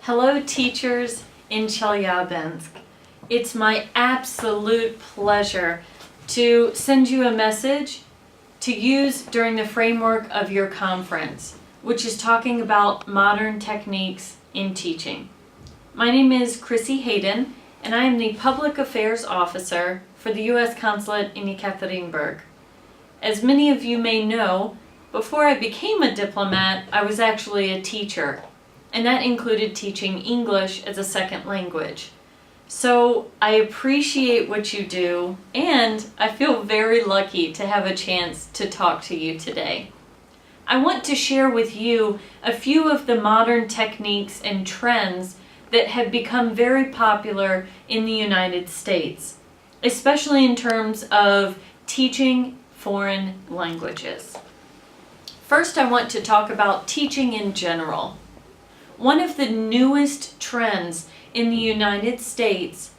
Hello teachers in Chelyabinsk. It's my absolute pleasure to send you a message to use during the framework of your conference, which is talking about modern techniques in teaching. My name is Chrissy Heyden, and I am the Public Affairs Officer for the U.S. Consulate in Ekaterinburg. As many of you may know, before I became a diplomat, I was actually a teacher, and that included teaching English as a second language. So I appreciate what you do, and I feel very lucky to have a chance to talk to you today. I want to share with you a few of the modern techniques and trends that have become very popular in the United States, especially in terms of teaching foreign languages. First, I want to talk about teaching in general. One of the newest trends in the United States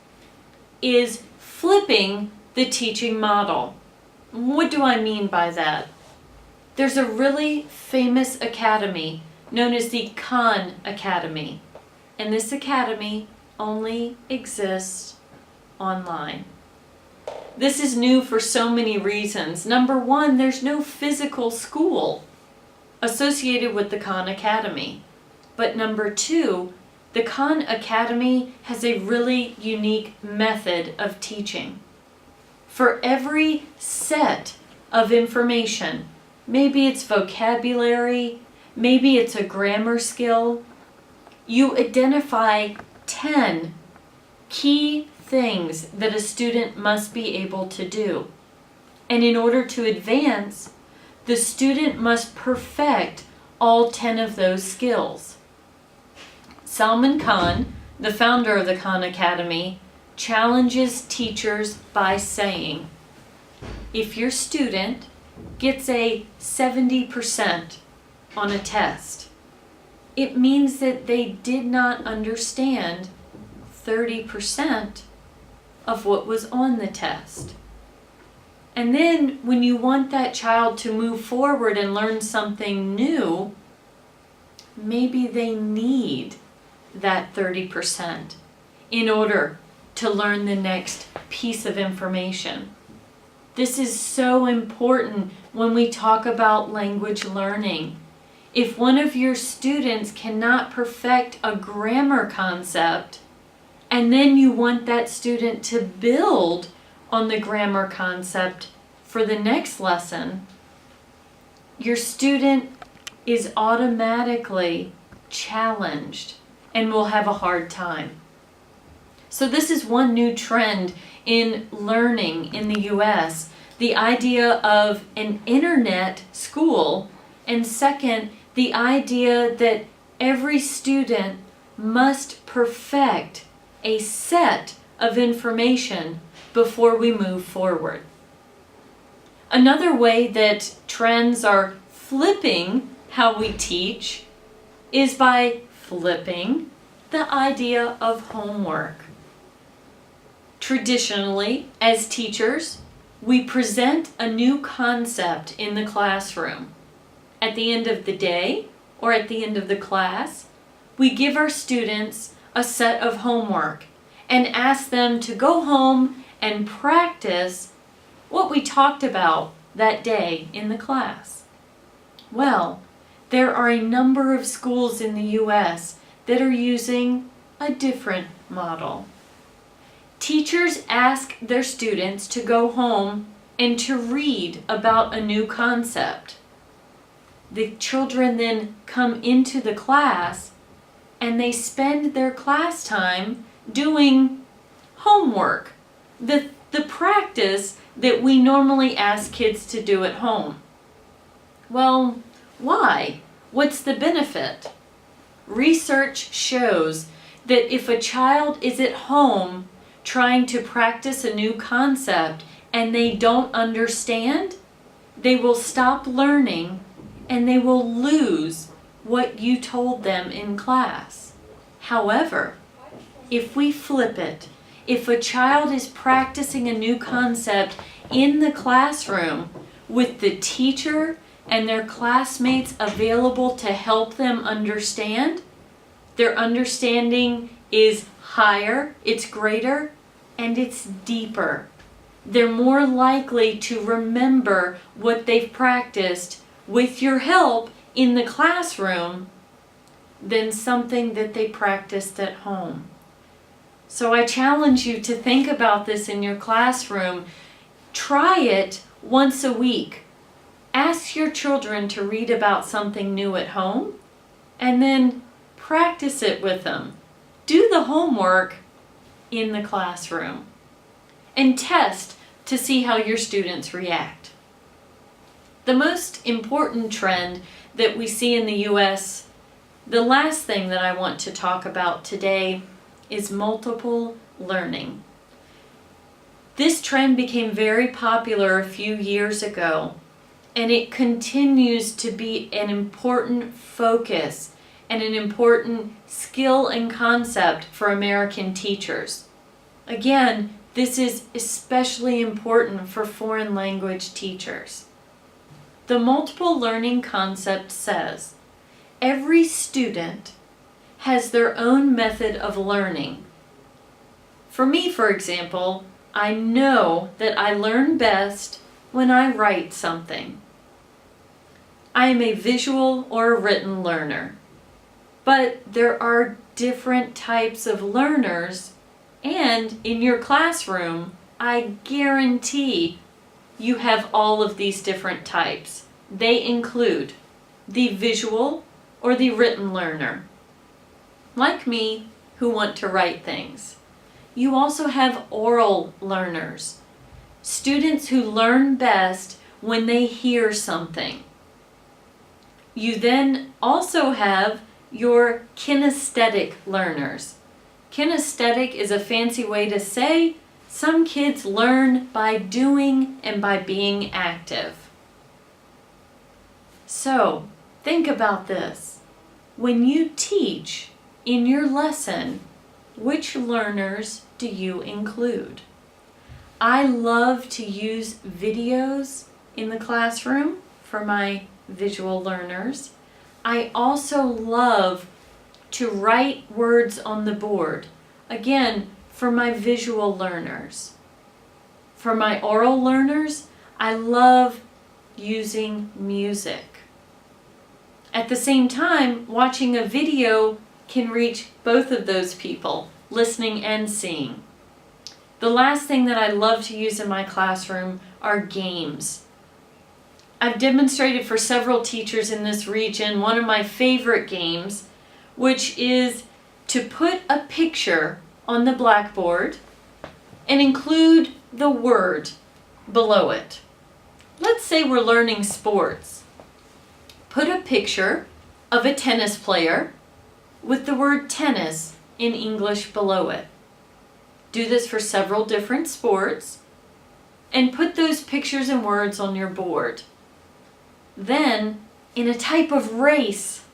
is flipping the teaching model. What do I mean by that? There's a really famous academy known as the Khan Academy, and this academy only exists online. This is new for so many reasons. Number one, there's no physical school associated with the Khan Academy. But number two, the Khan Academy has a really unique method of teaching. For every set of information, maybe it's vocabulary, maybe it's a grammar skill, you identify 10 key things that a student must be able to do. And in order to advance, the student must perfect all 10 of those skills. Salman Khan, the founder of the Khan Academy, challenges teachers by saying, if your student gets a 70% on a test, it means that they did not understand 30% of what was on the test. And then when you want that child to move forward and learn something new, maybe they need that 30% in order to learn the next piece of information. This is so important when we talk about language learning. If one of your students cannot perfect a grammar concept, and then you want that student to build on the grammar concept for the next lesson, your student is automatically challenged and will have a hard time. So this is one new trend in learning in the US, the idea of an internet school, and second, the idea that every student must perfect a set of information before we move forward. Another way that trends are flipping how we teach is by flipping the idea of homework. Traditionally, as teachers, we present a new concept in the classroom. At the end of the day, or at the end of the class, we give our students a set of homework and ask them to go home and practice what we talked about that day in the class. Well, there are a number of schools in the U.S. that are using a different model. Teachers ask their students to go home and to read about a new concept. The children then come into the class and they spend their class time doing homework, the practice that we normally ask kids to do at home. Well, why? What's the benefit? Research shows that if a child is at home trying to practice a new concept and they don't understand, they will stop learning and they will lose what you told them in class. However, if we flip it, if a child is practicing a new concept in the classroom with the teacher and their classmates available to help them understand, Their understanding is higher, it's greater, and it's deeper. They're more likely to remember what they've practiced with your help in the classroom than something that they practiced at home. So I challenge you to think about this in your classroom. Try it once a week. Ask your children to read about something new at home and then practice it with them. Do the homework in the classroom and test to see how your students react. The most important trend that we see in the U.S., the last thing that I want to talk about today, is multiple learning. This trend became very popular a few years ago, and it continues to be an important focus and an important skill and concept for American teachers. Again, this is especially important for foreign language teachers. The multiple learning concept says every student has their own method of learning. For me, for example, I know that I learn best when I write something. I am a visual or a written learner. But there are different types of learners, and in your classroom, I guarantee you have all of these different types. They include the visual or the written learner, like me, who want to write things. You also have oral learners, students who learn best when they hear something. You then also have your kinesthetic learners. Kinesthetic is a fancy way to say some kids learn by doing and by being active. So, think about this. When you teach in your lesson, which learners do you include? I love to use videos in the classroom for my visual learners. I also love to write words on the board, again, for my visual learners. For my oral learners, I love using music. At the same time, watching a video can reach both of those people, listening and seeing. The last thing that I love to use in my classroom are games. I've demonstrated for several teachers in this region one of my favorite games, which is to put a picture on the blackboard and include the word below it. Let's say we're learning sports. Put a picture of a tennis player with the word tennis in English below it. Do this for several different sports and put those pictures and words on your board. Then, in a type of race,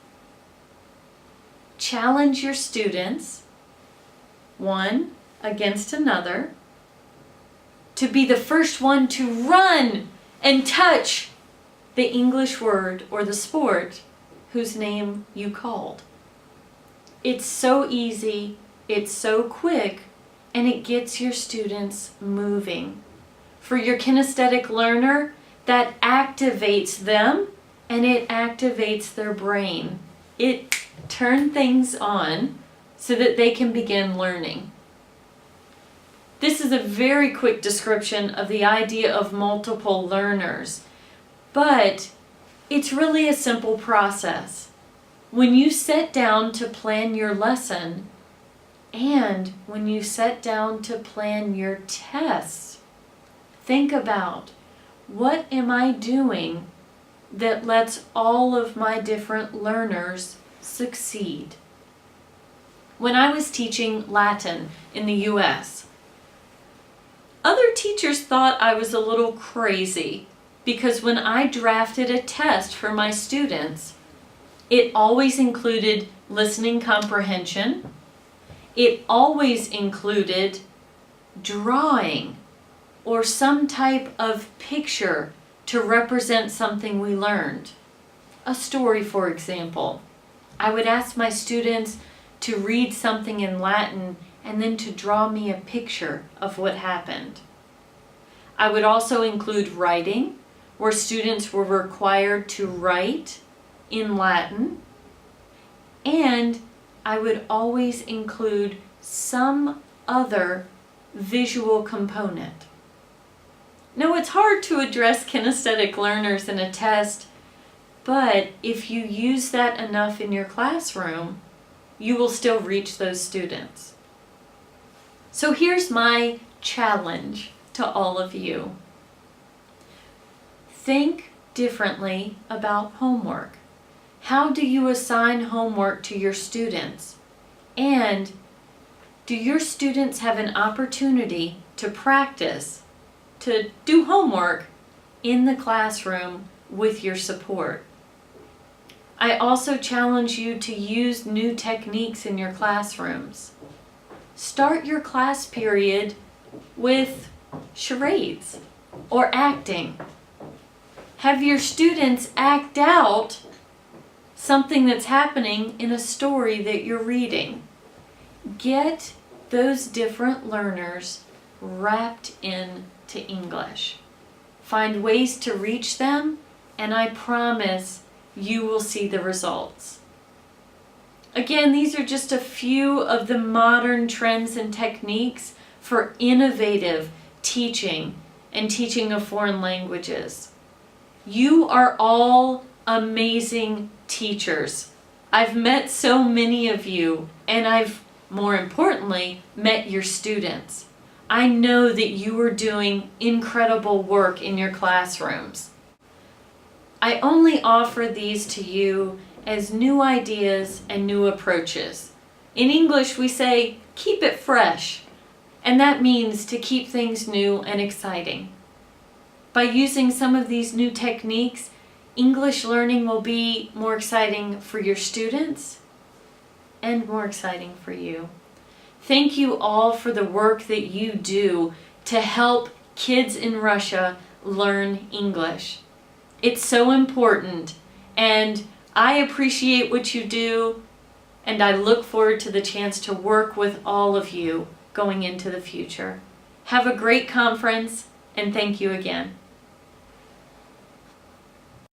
challenge your students, one against another, to be the first one to run and touch the English word or the sport whose name you called. It's so easy, it's so quick, and it gets your students moving. For your kinesthetic learner, that activates them and it activates their brain. It turns things on so that they can begin learning. This is a very quick description of the idea of multiple learners, but it's really a simple process. When you sit down to plan your lesson and when you sit down to plan your tests, think about, what am I doing that lets all of my different learners succeed? When I was teaching Latin in the U.S., other teachers thought I was a little crazy because when I drafted a test for my students, it always included listening comprehension. It always included drawing or some type of picture to represent something we learned. A story, for example. I would ask my students to read something in Latin and then to draw me a picture of what happened. I would also include writing, where students were required to write in Latin, and I would always include some other visual component. Now, it's hard to address kinesthetic learners in a test, but if you use that enough in your classroom, you will still reach those students. So here's my challenge to all of you. Think differently about homework. How do you assign homework to your students? And do your students have an opportunity to practice, to do homework in the classroom with your support? I also challenge you to use new techniques in your classrooms. Start your class period with charades or acting. Have your students act out something that's happening in a story that you're reading. Get those different learners wrapped into English. Find ways to reach them, and I promise you will see the results. Again, these are just a few of the modern trends and techniques for innovative teaching and teaching of foreign languages. You are all amazing teachers. I've met so many of you, and I've, more importantly, met your students. I know that you are doing incredible work in your classrooms. I only offer these to you as new ideas and new approaches. In English, we say, keep it fresh, and that means to keep things new and exciting. By using some of these new techniques, English learning will be more exciting for your students and more exciting for you. Thank you all for the work that you do to help kids in Russia learn English. It's so important, and I appreciate what you do, and I look forward to the chance to work with all of you going into the future. Have a great conference, and thank you again.